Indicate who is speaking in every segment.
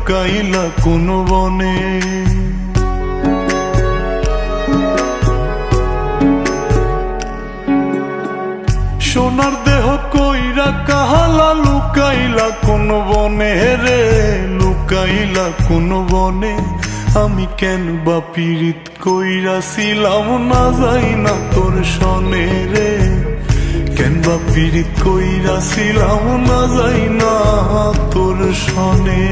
Speaker 1: লুকাইলা কোন বনে। সোনার দেহ কইরা কাহালা লুকাইলা কোন বনে রে, লুকাইলা কোন বনে। আমি কেন বা পীড়িত কইরাছিলাম না যাই না তোর সনে রে, কেন বা পীড়িত কইরাছিলাম না যাই না তোর সনে।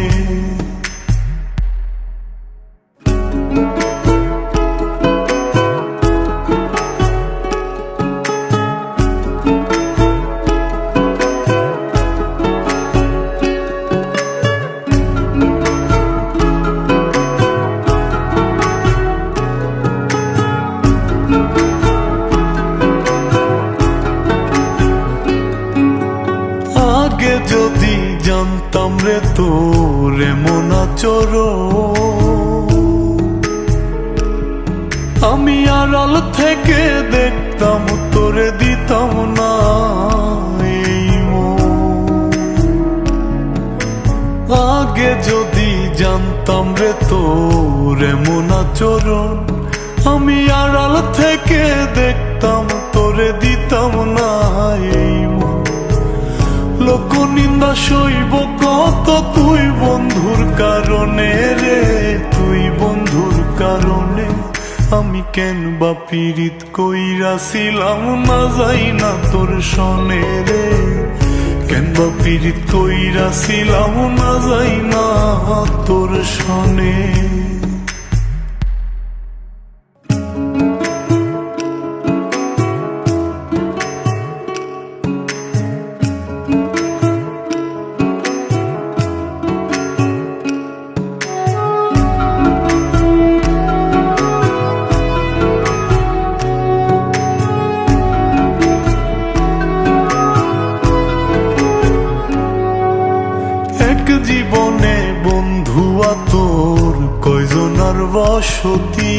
Speaker 1: আগে যদি জানতাম রে তোর এমন আচরণ, আমি আড়াল থেকে দেখতাম তোরে দিতাম না এই মন। আগে যদি জানতাম রে তোর এমন আচরণ, আমি আড়াল থেকে দেখতাম তোরে দিতাম না এই মন। লোক নিন্দা সইব কত তুই বন্ধুর কারণে রে, তুই বন্ধুর কারণে। আমি কেন বা পীড়িত কইরাছিলাম না যাই না তোর সনে রে, কেন বা পীড়িত কইরাছিলাম না যাই না তোর সনে। জীবনে বন্ধুয়া তোর কয়জনার বসতি,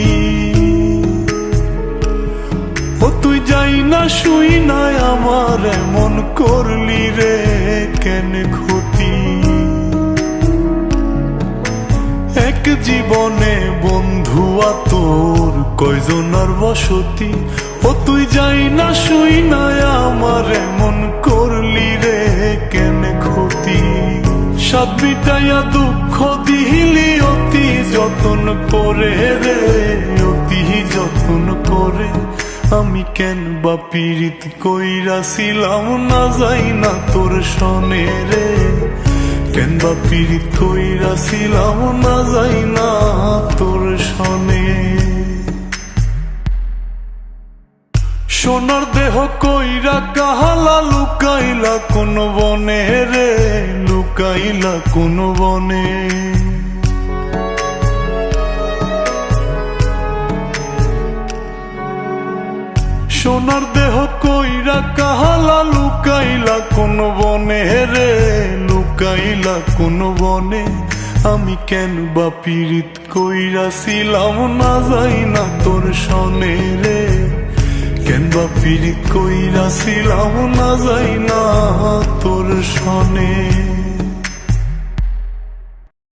Speaker 1: ও তুই যাই না শুই নাই আমার এমন করলি রে কেন ক্ষতি। এক জীবনে বন্ধুয়া তোর কয়জনার বসতি, ও তুই যাই না শুই নাই আমার এমন করলি রে কেন ক্ষতি। সাত মিটাইয়া দুঃখ দিলি অতি যতন করে রে, অতি যতন করে। আমি কেন বা পীড়িত কইরাছিলাম না যাই না তোর সনে রে, কেন বা পীড়িত কইরাছিলাম না যাই না তোর সনে। সোনার দেহ কইরা কাহালা লুকাইলা কোন বনে রে, লুকাইলা কোন বনে। সোনার দেহ কইরা কাহালা লুকাইলা কোন বনে রে, লুকাইলা কোন বনে। আমি কেন বা পীড়িত কইরাছিলাম না যাই না তোর সনে রে, কেন বা পীড়িত কইরাছিলাম না যাই না তোর সনে।